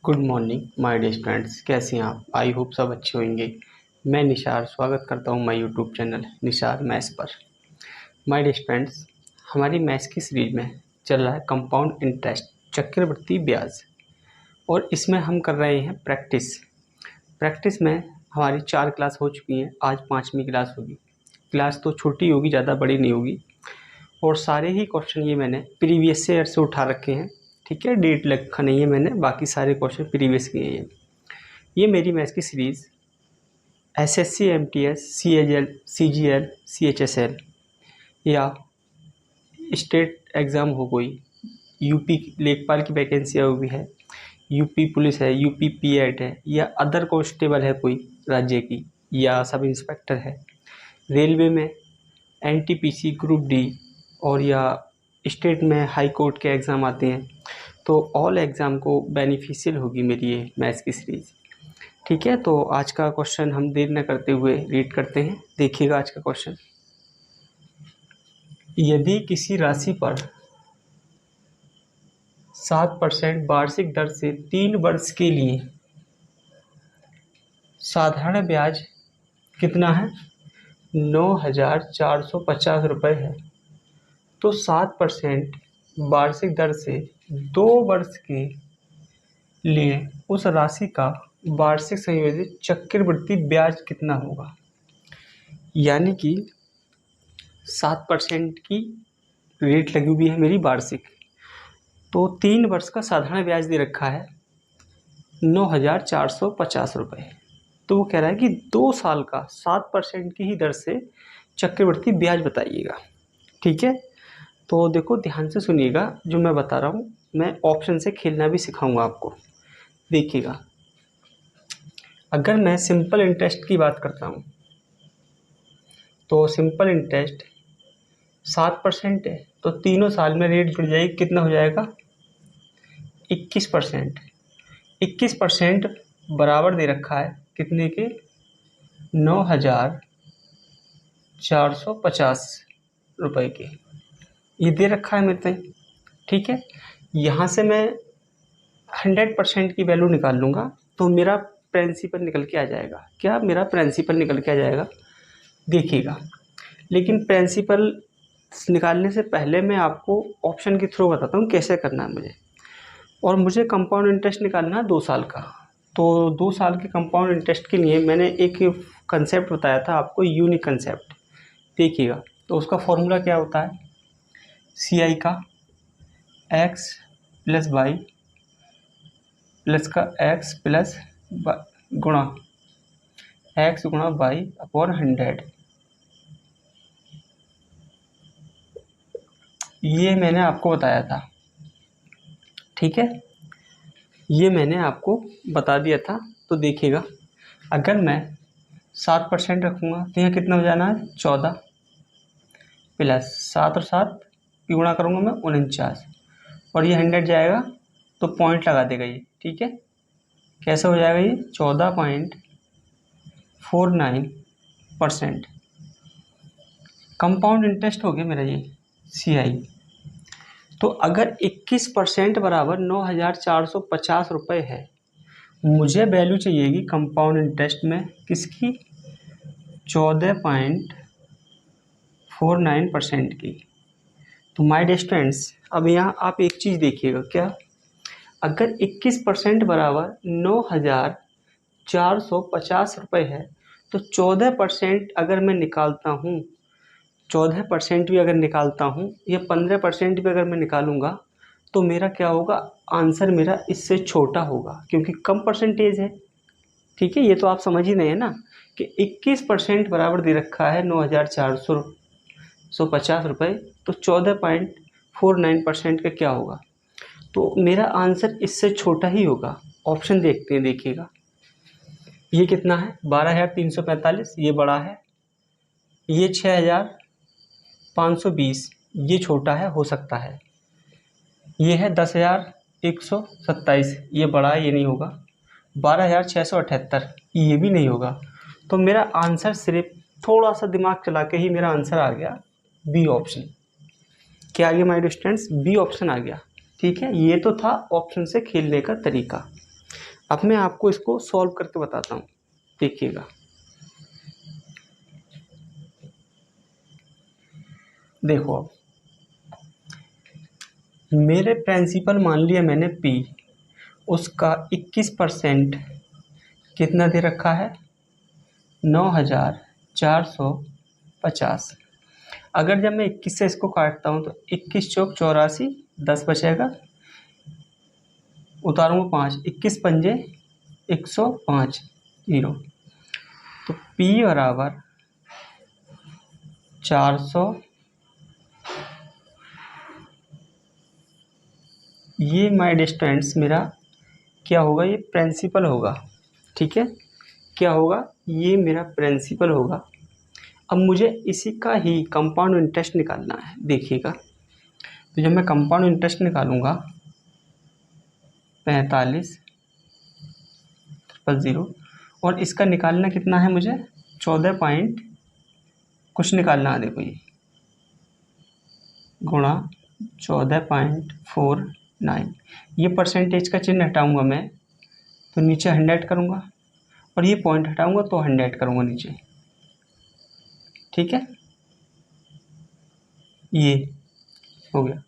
Good morning my dear students, कैसे हैं आप? आई होप सब अच्छे होंगे। मैं निशार स्वागत करता हूं my YouTube channel Nishar maths पर। माय डियर स्टूडेंट्स, हमारी मैथ्स की सीरीज में चल रहा है कंपाउंड इंटरेस्ट, चक्रवृद्धि ब्याज। और इसमें हम कर रहे हैं प्रैक्टिस में हमारी 4 क्लास हो चुकी हैं। आज 5वीं क्लास होगी। क्लास तो छोटी होगी, ज़्यादा बड़ी नहीं होगी। और सारे ही क्वेश्चन ये मैंने प्रीवियस ईयर से उठा रखे हैं। ठीक है, डेट लिखा नहीं है मैंने, बाकी सारे क्वेश्चन प्रीवियस के हैं। ये मेरी मैथ्स की series SSC, MTS, CHL, CGL, CHSL या स्टेट एग्ज़ाम हो कोई, यूपी लेखपाल की वैकेंसी हुई है, यूपी पुलिस है, यूपी पीएड है, या अदर कांस्टेबल है कोई राज्य की, या सब इंस्पेक्टर है, रेलवे में एनटीपीसी, ग्रुप डी, और या स्टेट में हाई कोर्ट के एग्ज़ाम आते हैं। तो ऑल एग्ज़ाम को बेनिफिशियल होगी मेरी ये मैथ्स की सीरीज़। ठीक है, तो आज का क्वेश्चन हम देर न करते हुए रीड करते हैं। देखिएगा आज का क्वेश्चन। यदि किसी राशि पर 7% वार्षिक दर से 3 वर्ष के लिए साधारण ब्याज कितना है? 9,450 रुपये है, तो 7% वार्षिक दर से 2 वर्ष के लिए उस राशि का वार्षिक संयोजित चक्रवृद्धि ब्याज कितना होगा? यानी कि 7% की रेट लगी हुई है मेरी वार्षिक, तो 3 वर्ष का साधारण ब्याज दे रखा है 9,450 रुपये। तो वो कह रहा है कि 2 साल का 7% की ही दर से चक्रवृद्धि ब्याज बताइएगा। ठीक है, तो देखो ध्यान से सुनिएगा जो मैं बता रहा हूँ। मैं ऑप्शन से खेलना भी सिखाऊंगा आपको। देखिएगा, अगर मैं सिंपल इंटरेस्ट की बात करता हूँ तो सिंपल इंटरेस्ट 7% है, तो तीनों साल में रेट जुड़ जाएगी। कितना हो जाएगा? 21%। 21% बराबर दे रखा है कितने के? 9,450 रुपये के। ये दे रखा है मेरे से। ठीक है, यहाँ से मैं 100% की वैल्यू निकाल लूँगा तो मेरा प्रिंसिपल निकल के आ जाएगा। क्या? मेरा प्रिंसिपल निकल के आ जाएगा। देखिएगा, लेकिन प्रिंसिपल निकालने से पहले मैं आपको ऑप्शन के थ्रू बताता हूँ कैसे करना है मुझे। और मुझे कंपाउंड इंटरेस्ट निकालना है 2 साल का। तो 2 साल के कंपाउंड इंटरेस्ट के लिए मैंने एक कंसेप्ट बताया था आपको, यूनिक कंसेप्ट। देखिएगा, तो उसका फॉर्मूला क्या होता है? सी आई का एक्स प्लस वाई प्लस का एक्स प्लस गुणा एक्स गुणा वाई अपॉन 100। ये मैंने आपको बताया था। ठीक है, ये मैंने आपको बता दिया था। तो देखिएगा, अगर मैं 7% रखूँगा तो यहाँ कितना हो जाना है? 14 प्लस 7 और 7 की गुणा करूँगा मैं 49, और ये 100 जाएगा तो पॉइंट लगा देगा ये। ठीक है, कैसे हो जाएगा ये? 14.49% कंपाउंड इंटरेस्ट हो गया मेरा ये सी आई। तो अगर 21% बराबर 9,450 रुपये है, मुझे वैल्यू चाहिएगी कंपाउंड इंटरेस्ट में किसकी? 14.49% की। तो माय डियर स्टूडेंट्स, अब यहाँ आप एक चीज़ देखिएगा। क्या? अगर 21% बराबर 9,450 रुपये है, तो 14% अगर मैं निकालता हूँ, 14% भी अगर निकालता हूँ, या 15% भी अगर मैं निकालूंगा, तो मेरा क्या होगा? आंसर मेरा इससे छोटा होगा, क्योंकि कम परसेंटेज है। ठीक है, ये तो आप समझ ही नहीं है ना कि 21% बराबर दे रखा है 9,450 रुपये, तो 14.49% का क्या होगा? तो मेरा आंसर इससे छोटा ही होगा। ऑप्शन देखते हैं, देखिएगा ये कितना है? 12,345, ये बड़ा है। ये 6,520, ये छोटा है, हो सकता है। ये है 10,127, ये बड़ा है, ये नहीं होगा। 12,678, ये भी नहीं होगा। तो मेरा आंसर सिर्फ थोड़ा सा दिमाग चला के ही मेरा आंसर आ गया बी ऑप्शन। क्या आ गया माय स्टूडेंट्स? बी ऑप्शन आ गया। ठीक है, ये तो था ऑप्शन से खेलने का तरीका। अब मैं आपको इसको सॉल्व करके बताता हूँ, देखिएगा। देखो अब मेरे प्रिंसिपल मान लिया मैंने P, उसका 21% कितना दे रखा है, 9,450। अगर जब मैं 21 से इसको काटता हूँ तो 21 चौक 84, 10 बचेगा, उतारूँगा 5, 21 पंजे 105, 0। तो P बराबर 400, ये माय डिस्टेंस मेरा क्या होगा, ये प्रिंसिपल होगा, ठीक है। क्या होगा, ये मेरा प्रिंसिपल होगा। अब मुझे इसी का ही कंपाउंड इंटरेस्ट निकालना है, देखिएगा। तो जब मैं कंपाउंड इंटरेस्ट निकालूंगा 45,000, और इसका निकालना कितना है मुझे, 14 पॉइंट कुछ निकालना है, देखो ये गुणा 14.49। ये परसेंटेज का चिन्ह हटाऊंगा मैं तो नीचे 100 करूंगा, और ये पॉइंट हटाऊंगा तो 100 करूंगा नीचे, ठीक है। ये हो गया।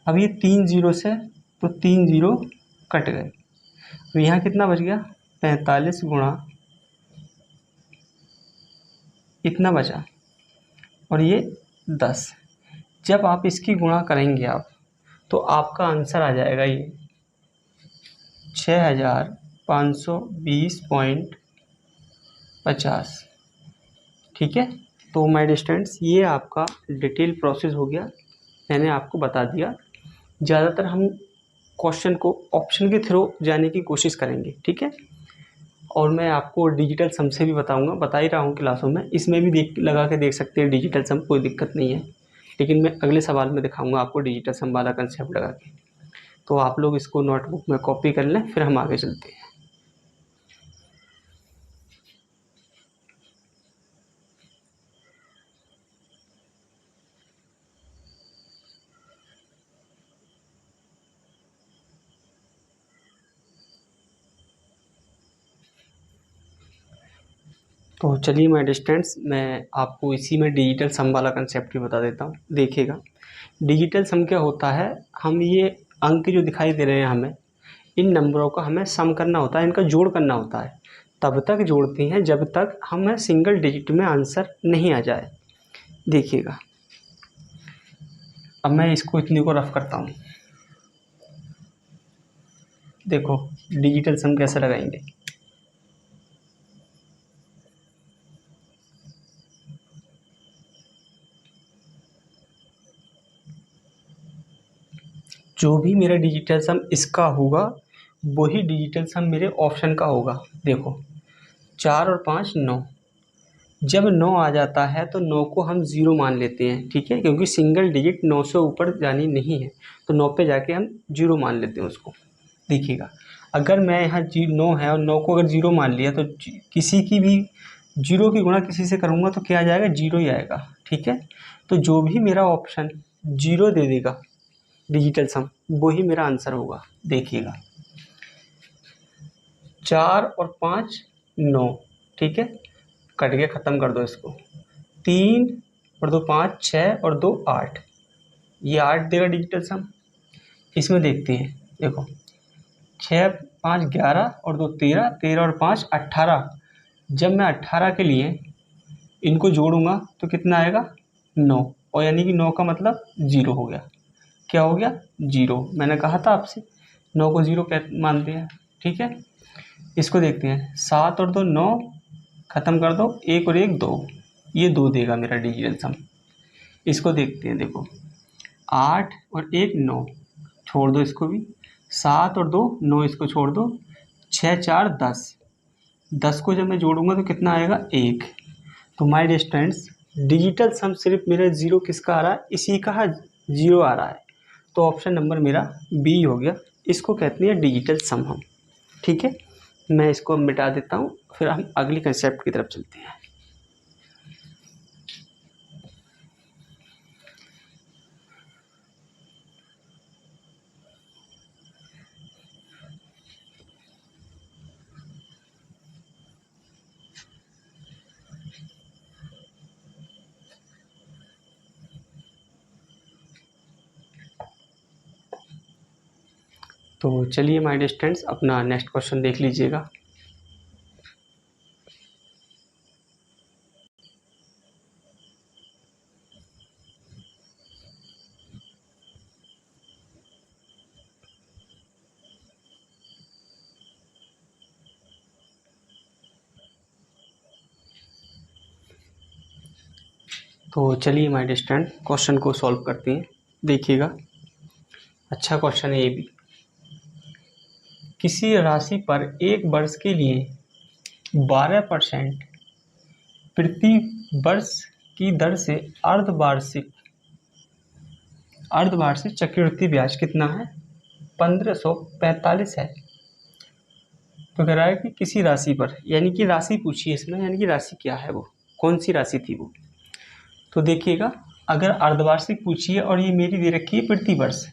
अब ये 3 जीरो से तो 3 जीरो कट गए, तो यहाँ कितना बच गया, 45 गुणा इतना बचा, और ये 10। जब आप इसकी गुणा करेंगे आप, तो आपका आंसर आ जाएगा ये 6,520.50, ठीक है। तो माय स्टूडेंट्स, ये आपका डिटेल प्रोसेस हो गया, मैंने आपको बता दिया। ज़्यादातर हम क्वेश्चन को ऑप्शन के थ्रू जाने की कोशिश करेंगे, ठीक है। और मैं आपको डिजिटल सम से भी बताऊंगा, बता ही रहा हूँ क्लासों में, इसमें भी लगा के देख सकते हैं डिजिटल सम, कोई दिक्कत नहीं है। लेकिन मैं अगले सवाल में दिखाऊंगा आपको डिजिटल सम वाला कंसेप्ट लगा के। तो आप लोग इसको नोटबुक में कॉपी कर लें, फिर हम आगे चलते हैं। तो चलिए माय डिस्टेंट्स, मैं आपको इसी में डिजिटल सम वाला कंसेप्ट भी बता देता हूँ, देखिएगा। डिजिटल सम क्या होता है, हम ये अंक जो दिखाई दे रहे हैं हमें, इन नंबरों का हमें सम करना होता है, इनका जोड़ करना होता है। तब तक जोड़ते हैं जब तक हमें सिंगल डिजिट में आंसर नहीं आ जाए, देखिएगा। अब मैं इसको इतनी को रफ करता हूँ, देखो डिजिटल सम कैसे लगाएंगे। जो भी मेरा डिजिटल सम इसका होगा, वही डिजिटल सम मेरे ऑप्शन का होगा। देखो 4 और 5 9, जब 9 आ जाता है तो 9 को हम 0 मान लेते हैं, ठीक है, क्योंकि सिंगल डिजिट 9 से ऊपर जानी नहीं है, तो 9 पे जाके हम 0 मान लेते हैं उसको। देखिएगा, अगर मैं यहाँ 9 है और 9 को अगर 0 मान लिया, तो किसी की भी 0 की गुणा किसी से करूँगा तो क्या आ जाएगा, 0 ही आएगा, ठीक है। तो जो भी मेरा ऑप्शन 0 दे देगा डिजिटल सम, वही मेरा आंसर होगा, देखिएगा। 4 और 5 9, ठीक है, कट के ख़त्म कर दो इसको। 3 और 2 5, 6 और 2 8, ये 8 देगा डिजिटल सम। इसमें देखते हैं, देखो 6 5 11 और 2 13, 13 और 5 18। जब मैं 18 के लिए इनको जोड़ूंगा तो कितना आएगा, 9, और यानी कि 9 का मतलब 0 हो गया। क्या हो गया, 0। मैंने कहा था आपसे 9 को 0 मानते हैं, ठीक है। इसको देखते हैं, 7 और 2 9, ख़त्म कर दो, 1 और 1 2, ये 2 देगा मेरा डिजिटल सम। इसको देखते हैं, देखो 8 और 1 9, छोड़ दो इसको भी, 7 और 2 9, इसको छोड़ दो, 6 4 10, 10 को जब मैं जोड़ूंगा तो कितना आएगा, 1। तो माय डिस्टेंस डिजिटल सम सिर्फ मेरा 0 किसका आ रहा है, इसी का 0 आ रहा है। तो ऑप्शन नंबर मेरा बी हो गया, इसको कहते हैं डिजिटल सम हम, ठीक है। मैं इसको मिटा देता हूँ, फिर हम अगली कंसेप्ट की तरफ चलते हैं। तो चलिए माय डियर स्टूडेंट्स, अपना नेक्स्ट क्वेश्चन देख लीजिएगा। तो चलिए माय डियर स्टूडेंट, क्वेश्चन को सॉल्व करते हैं। देखिएगा, अच्छा क्वेश्चन है ये भी। किसी राशि पर एक वर्ष के लिए 12% प्रति वर्ष की दर से अर्धवार्षिक चक्रवृद्धि ब्याज कितना है? 1545 है। तो कह रहा है कि किसी राशि पर, यानी कि राशि पूछी है इसमें, यानी कि राशि क्या है, वो कौन सी राशि थी वो। तो देखिएगा, अगर अर्धवार्षिक पूछी है और ये मेरी दे रखी है प्रति वर्ष,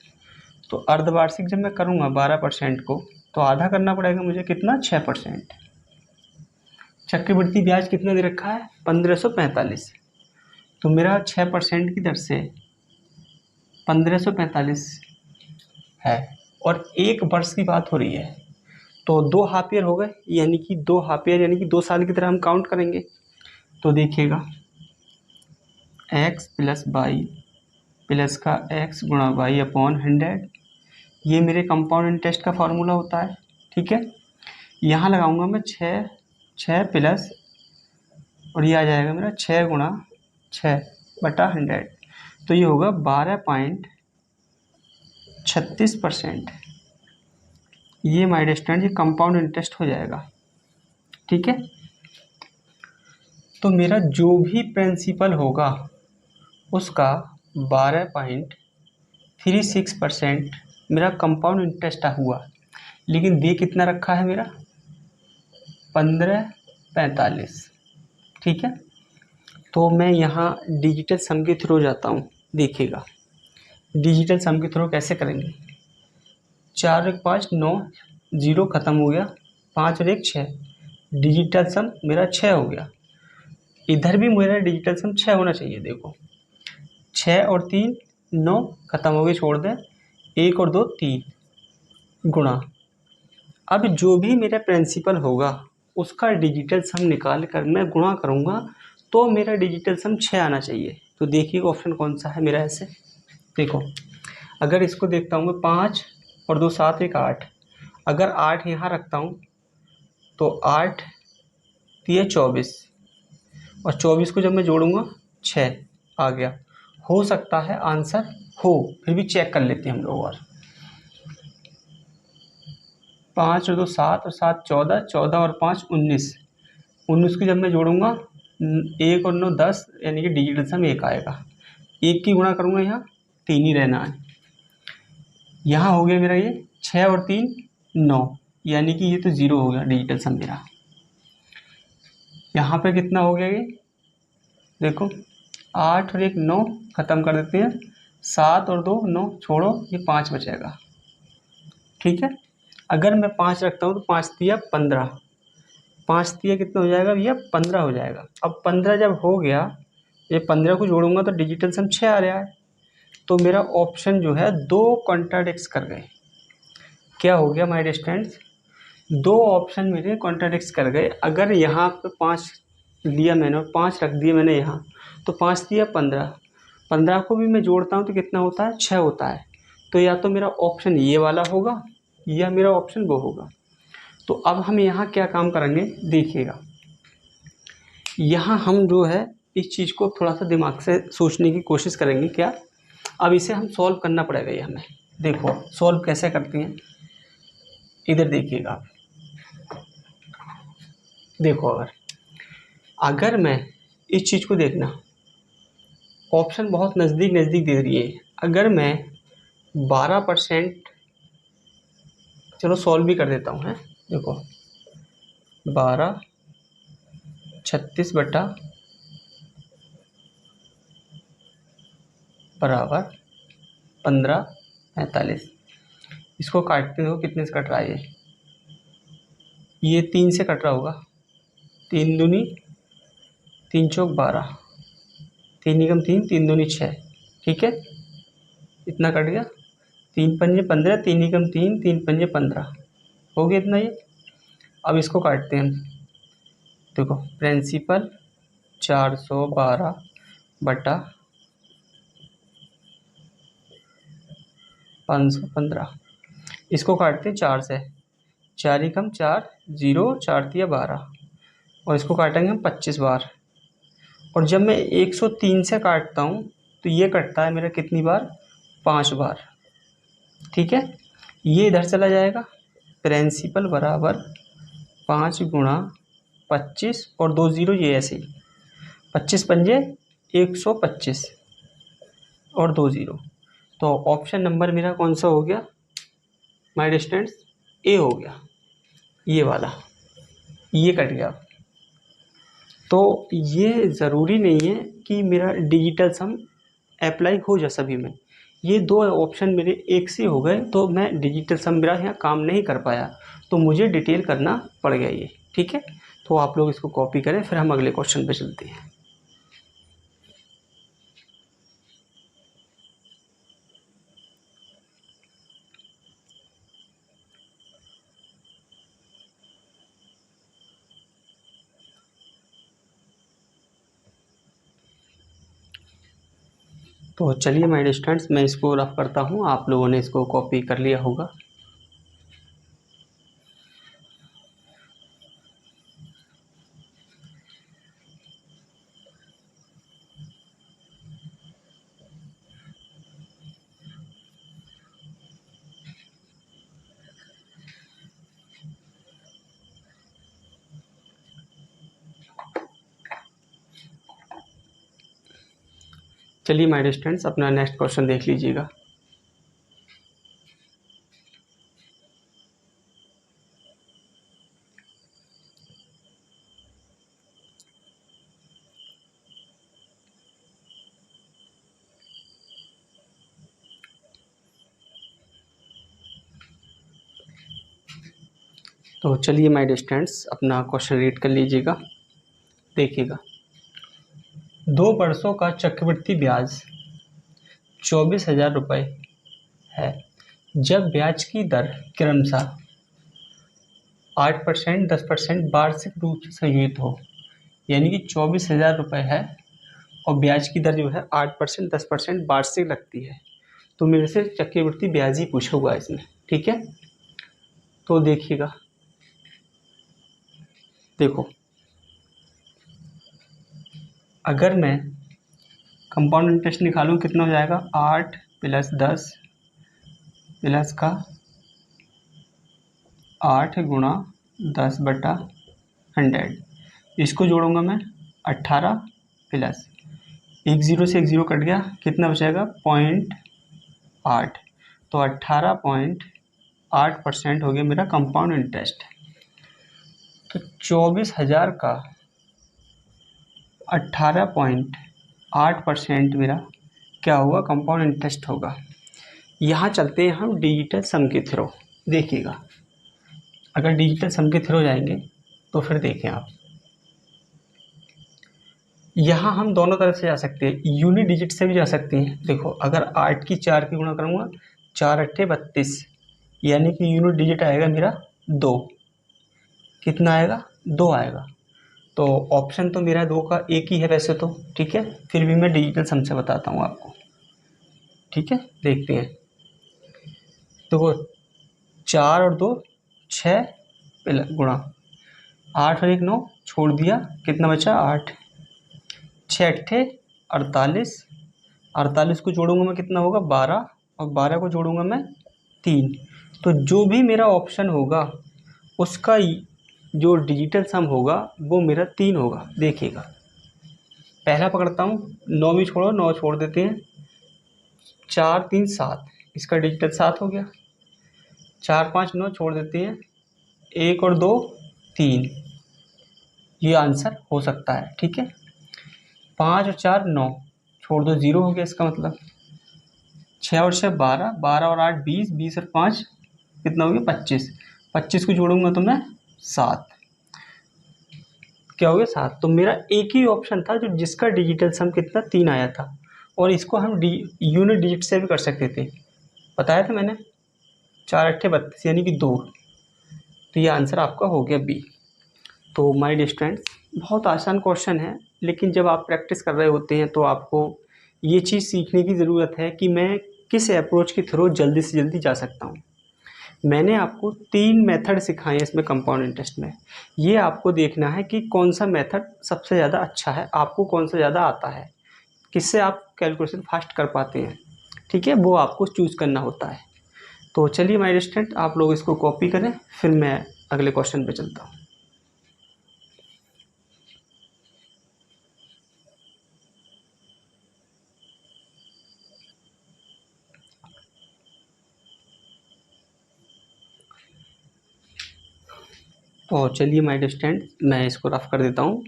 तो अर्धवार्षिक जब मैं करूँगा 12% को, तो आधा करना पड़ेगा मुझे कितना? 6%। चक्रवृद्धि ब्याज कितना दे रखा है? 1545। तो मेरा 6% की दर से 1545 है, और एक वर्ष की बात हो रही है, तो 2 हाफ ईयर हो गए, यानी कि 2 हाफ ईयर यानी कि 2 साल की तरह हम काउंट करेंगे। तो देखिएगा, x प्लस वाई प्लस का x गुणा वाई अपॉन 100, ये मेरे कंपाउंड इंटरेस्ट का फॉर्मूला होता है। ठीक है, यहाँ लगाऊंगा मैं 6 प्लस, और ये आ जाएगा मेरा 6 गुणा 6/100, तो ये होगा 12.36%। ये माय डियर स्टूडेंट, ये कंपाउंड इंटरेस्ट हो जाएगा। ठीक है, तो मेरा जो भी प्रिंसिपल होगा उसका 12.36% मेरा कंपाउंड इंटरेस्ट हुआ, लेकिन दे कितना रखा है मेरा? 1545। ठीक है, तो मैं यहाँ डिजिटल सम के थ्रू जाता हूँ। देखिएगा, डिजिटल सम के थ्रू कैसे करेंगे। 4 और 1 5 9, 0 ख़त्म हो गया, 5 और 1 6, डिजिटल सम मेरा 6 हो गया। इधर भी मेरा डिजिटल सम 6 होना चाहिए। देखो, 6 और 3 9, ख़त्म हो गए, छोड़ दें। 1 और 2 3 गुणा। अब जो भी मेरा प्रिंसिपल होगा उसका डिजिटल सम निकाल कर मैं गुणा करूँगा, तो मेरा डिजिटल सम 6 आना चाहिए। तो देखिए ऑप्शन कौन सा है मेरा। ऐसे देखो, अगर इसको देखता हूँ मैं, 5 और 2 7 1 8, अगर 8 यहाँ रखता हूँ तो 8 3 24, और 24 को जब मैं जोड़ूंगा 6 आ गया। हो सकता है आंसर हो, फिर भी चेक कर लेते हैं हम लोग। और 5 और 2 7 और 7 14, 14 और 5 19, 19 को जब मैं जोड़ूंगा 1 और 9 10, यानी कि डिजिटल सम 1 आएगा। 1 की गुणा करूँगा, यहाँ 3 ही रहना है। यहाँ हो गया मेरा ये 6 और 3 9, यानी कि ये तो 0 हो गया डिजिटल सम मेरा। यहाँ पे कितना हो गया ये? देखो, 8 और 1 9, ख़त्म कर देते हैं। 7 और 2 9, छोड़ो, ये 5 बचेगा। ठीक है, अगर मैं 5 रखता हूँ तो 5 तिया 15, 5 तिया कितना हो जाएगा भैया? 15 हो जाएगा। अब 15 जब हो गया, ये 15 को जोड़ूंगा तो डिजिटल सम 6 आ रहा है। तो मेरा ऑप्शन जो है 2 कॉन्ट्राडिक्ट कर गए। क्या हो गया माय डियर स्टूडेंट्स? 2 ऑप्शन मेरे कॉन्ट्राडिक्ट कर गए। अगर यहाँ पे 5 लिया मैंने और 5 रख दिया मैंने यहाँ, तो 5 दिया 15, 15 को भी मैं जोड़ता हूँ तो कितना होता है? 6 होता है। तो या तो मेरा ऑप्शन ये वाला होगा या मेरा ऑप्शन वो होगा। तो अब हम यहाँ क्या काम करेंगे, देखिएगा। यहाँ हम जो है इस चीज़ को थोड़ा सा दिमाग से सोचने की कोशिश करेंगे। क्या, अब इसे हम सॉल्व करना पड़ेगा ये हमें। देखो सॉल्व कैसे करते हैं, इधर देखिएगा आप। देखो, अगर मैं इस चीज़ को देखना, ऑप्शन बहुत नज़दीक नज़दीक दे रही है। अगर मैं 12%, चलो सॉल्व भी कर देता हूँ, है। देखो 12 36 बटा बराबर 1545, इसको काटते हो कितने से कट रहा है? ये 3 से कट रहा होगा। 3 दूनी 3 चौक 12, 3 निकम 3, 3 दूनी 6। ठीक है, इतना कट गया। 3 पंजे 15, 3 एकम 3, 3 पंजे 15, हो गया इतना ये। अब इसको काटते हैं हम। देखो प्रिंसिपल 412 बटा 515, इसको काटते हैं 4 से। 4 एकम 4, 0, 4 तिया 12, और इसको काटेंगे हम 25 बार। और जब मैं 103 से काटता हूँ तो ये कटता है मेरा कितनी बार, 5 बार। ठीक है, ये इधर चला जाएगा। प्रिंसिपल बराबर 5 गुणा 25 और 2 जीरो, ये ऐसे ही 25 पंजे 125 और 2 जीरो। तो ऑप्शन नंबर मेरा कौन सा हो गया माय डिस्टेंस, ए हो गया, ये वाला, ये कट गया। तो ये ज़रूरी नहीं है कि मेरा डिजिटल सम अप्लाई हो जाए सभी में। ये दो ऑप्शन मेरे एक से हो गए तो मैं डिजिटल सम मेरा यहाँ काम नहीं कर पाया, तो मुझे डिटेल करना पड़ गया ये। ठीक है, तो आप लोग इसको कॉपी करें, फिर हम अगले क्वेश्चन पे चलते हैं। तो चलिए माय स्टूडेंट्स, मैं इसको रफ करता हूँ, आप लोगों ने इसको कॉपी कर लिया होगा। चलिए माय स्टूडेंट्स, अपना नेक्स्ट क्वेश्चन देख लीजिएगा। तो चलिए माय स्टूडेंट्स, अपना क्वेश्चन रीड कर लीजिएगा, देखिएगा। 2 वर्षों का चक्रवृद्धि ब्याज 24,000 रुपये है। जब ब्याज की दर क्रमशः 8%, 10% वार्षिक रूप से संयोजित हो, यानी कि 24,000 रुपये है और ब्याज की दर जो है 8%, 10% वार्षिक लगती है, तो मेरे से चक्रवृद्धि ब्याज ही पूछा हुआ है इसमें। ठीक है, तो देखिएगा, देखो अगर मैं कंपाउंड इंटरेस्ट निकालूं कितना हो जाएगा, 8 + 10 प्लस का 8 गुणा 10/100, इसको जोड़ूंगा मैं 18 प्लस 1 0 से 1 0 कट गया, कितना बचेगा 0.8, तो 18.8% हो गया मेरा कंपाउंड इंटरेस्ट। तो 24,000 का 18.8% मेरा क्या होगा, कंपाउंड इंटरेस्ट होगा। यहाँ चलते हैं हम डिजिटल सम के थ्रू, देखिएगा। अगर डिजिटल सम के थ्रू जाएंगे तो फिर देखें आप, यहाँ हम दोनों तरफ से जा सकते हैं, यूनिट डिजिट से भी जा सकते हैं। देखो अगर 8 की 4 की गुणा करूँगा, 4 8 32, यानी कि यूनिट डिजिट आएगा मेरा 2, कितना आएगा 2 आएगा। तो ऑप्शन तो मेरा 2 का एक ही है वैसे तो, ठीक है, फिर भी मैं डिजिटल सम से बताता हूँ आपको। ठीक है, देखते हैं। तो 4 और 2 6 गुणा 8 और 1 9, छोड़ दिया, कितना बचा 8, 6 अट्ठे 48, 48 को जोड़ूंगा मैं कितना होगा 12, और 12 को जोड़ूंगा मैं 3। तो जो भी मेरा ऑप्शन होगा उसका जो डिजिटल सम होगा वो मेरा 3 होगा। देखिएगा, पहला पकड़ता हूँ, 9 में छोड़ो, 9 छोड़ देते हैं, 4 3 7, इसका डिजिटल 7 हो गया। 4 5 9 छोड़ देते हैं, 1 और 2 3, ये आंसर हो सकता है। ठीक है, 5 और 4 9, छोड़ दो, 0 हो गया इसका मतलब। 6 और 6 12, 12 और 8 20, 20 और 5 कितना हो गया 25, 25 को जोड़ूंगा तो मैं 7, क्या हो गया 7। तो मेरा एक ही ऑप्शन था जो जिसका डिजिटल सम कितना 3 आया था, और इसको हम यूनिट डिजिट से भी कर सकते थे। बताया था मैंने, 4 अट्ठे 32 यानी कि 2। तो ये आंसर आपका हो गया बी। तो माय डियर स्टूडेंट्स, बहुत आसान क्वेश्चन है, लेकिन जब आप प्रैक्टिस कर रहे होते हैं तो आपको ये चीज़ सीखने की ज़रूरत है कि मैं किस अप्रोच के थ्रू जल्दी से जल्दी जा सकता हूँ। मैंने आपको 3 मेथड सिखाए हैं इसमें कंपाउंड इंटरेस्ट में। ये आपको देखना है कि कौन सा मेथड सबसे ज़्यादा अच्छा है, आपको कौन सा ज़्यादा आता है, किससे आप कैलकुलेशन फास्ट कर पाते हैं, ठीक है, वो आपको चूज़ करना होता है। तो चलिए माय स्टूडेंट, आप लोग इसको कॉपी करें, फिर मैं अगले क्वेश्चन पे चलता हूँ। तो चलिए माय डियर स्टूडेंट, मैं इसको रफ कर देता हूँ।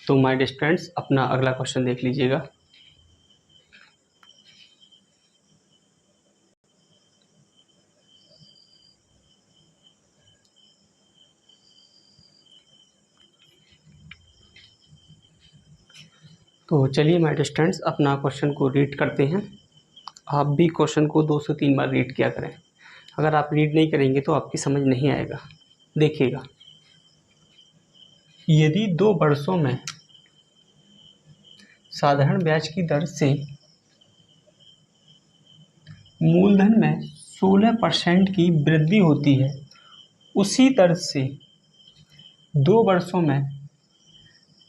तो माय डियर स्टूडेंट्स, अपना अगला क्वेश्चन देख लीजिएगा। तो चलिए माय डियर स्टूडेंट्स, अपना क्वेश्चन को रीड करते हैं। आप भी क्वेश्चन को 2 से 3 बार रीड किया करें। अगर आप रीड नहीं करेंगे तो आपकी समझ नहीं आएगा। देखिएगा, यदि 2 वर्षों में साधारण ब्याज की दर से मूलधन में 16% की वृद्धि होती है, उसी दर से 2 वर्षों में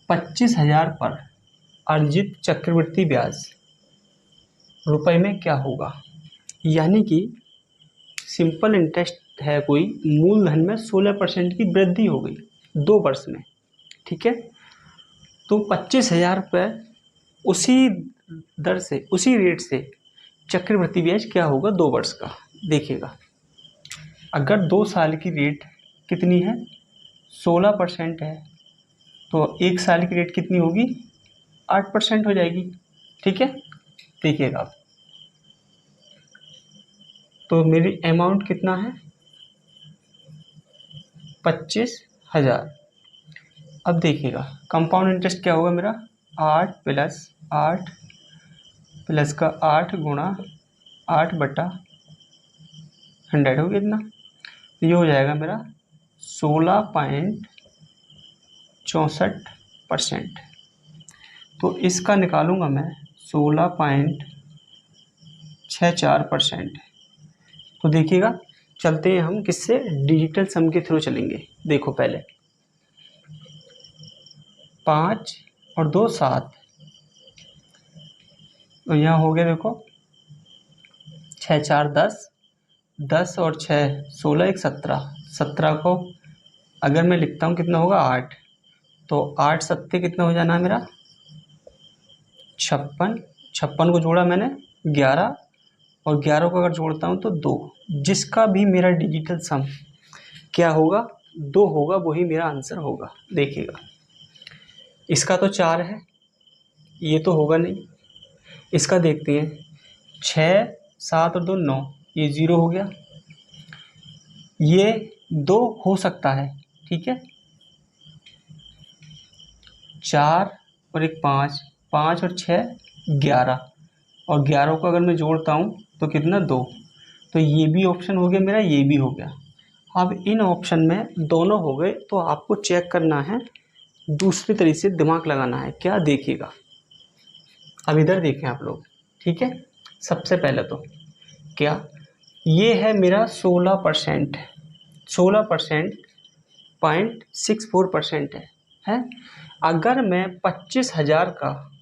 25,000 पर अर्जित चक्रवृद्धि ब्याज रुपए में क्या होगा। यानी कि सिंपल इंटरेस्ट है, कोई मूलधन में 16% की वृद्धि हो गई 2 वर्ष में, ठीक है। तो 25,000 रुपये उसी दर से, उसी रेट से चक्रवृद्धि ब्याज क्या होगा 2 वर्ष का। देखिएगा, अगर 2 साल की रेट कितनी है, 16% है, तो 1 साल की रेट कितनी होगी, 8% हो जाएगी, ठीक है। देखिएगा आप, तो मेरी अमाउंट कितना है, 25,000। अब देखिएगा कंपाउंड इंटरेस्ट क्या होगा मेरा, 8 + 8 प्लस का 8 गुणा 8/100 हो गया इतना। तो ये हो जाएगा मेरा 16.64%। तो इसका निकालूंगा मैं 16.64%। तो देखिएगा, चलते हैं हम किससे, डिजिटल सम के थ्रू चलेंगे। देखो पहले 5 और 2 7, तो यहाँ हो गया, देखो 6 4 10, 10 और 6 16, 1 17, 17 को अगर मैं लिखता हूँ कितना होगा 8, तो 8 सत्ते कितना हो जाना है मेरा 56, 56 को जोड़ा मैंने 11, और 11 को अगर जोड़ता हूँ तो 2, जिसका भी मेरा डिजिटल सम क्या होगा 2 होगा, वही मेरा आंसर होगा। देखिएगा, इसका तो 4 है, ये तो होगा नहीं। इसका देखते हैं, 6 7 और 2 9, ये 0 हो गया। ये 2 हो सकता है, ठीक है, 4 और 1 5, 5 और 6 11, और 11 को अगर मैं जोड़ता हूँ तो कितना 2, तो ये भी ऑप्शन हो गया मेरा, ये भी हो गया। अब इन ऑप्शन में दोनों हो गए, तो आपको चेक करना है, दूसरी तरीके से दिमाग लगाना है। क्या, देखिएगा, अब इधर देखें आप लोग, ठीक है। सबसे पहले तो क्या, ये है मेरा 16%, 16% 0.64% है। अगर मैं 25,000 का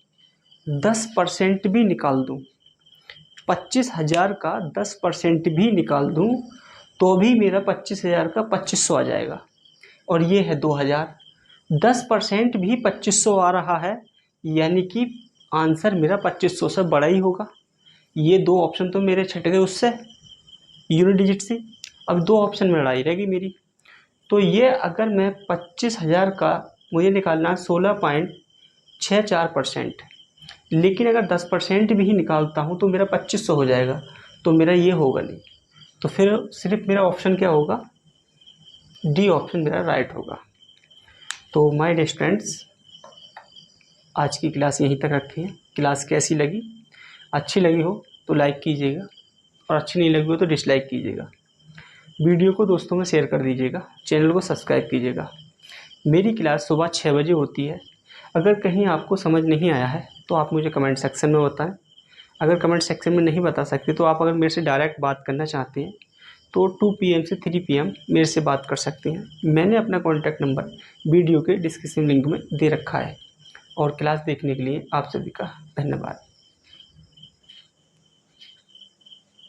10% भी निकाल दूँ, 25,000 का 10% भी निकाल दूँ, तो भी मेरा 25,000 का 2500 आ जाएगा। और ये है 2,000, 10% भी 2500 आ रहा है, यानी कि आंसर मेरा 2500 से बड़ा ही होगा। ये 2 ऑप्शन तो मेरे छट गए उससे, यूनिट डिजिट से। अब 2 ऑप्शन में लड़ाई रहेगी मेरी। तो ये अगर मैं 25,000 का मुझे निकालना 16.64%, लेकिन अगर 10% भी निकालता हूँ तो मेरा 2500 हो जाएगा, तो मेरा ये होगा नहीं। तो फिर सिर्फ मेरा ऑप्शन क्या होगा, डी ऑप्शन मेरा राइट होगा। तो माय डियर स्टूडेंट्स, आज की क्लास यहीं तक रखी है। क्लास कैसी लगी? अच्छी लगी हो तो लाइक कीजिएगा और अच्छी नहीं लगी हो तो डिसलाइक कीजिएगा। वीडियो को दोस्तों में शेयर कर दीजिएगा, चैनल को सब्सक्राइब कीजिएगा। मेरी क्लास सुबह 6 बजे होती है। अगर कहीं आपको समझ नहीं आया है तो आप मुझे कमेंट सेक्शन में बताएं। अगर कमेंट सेक्शन में नहीं बता सकते तो आप अगर मेरे से डायरेक्ट बात करना चाहते हैं तो 2 PM से 3 PM मेरे से बात कर सकते हैं। मैंने अपना कॉन्टैक्ट नंबर वीडियो के डिस्क्रिप्शन लिंक में दे रखा है। और क्लास देखने के लिए आप सभी का धन्यवाद।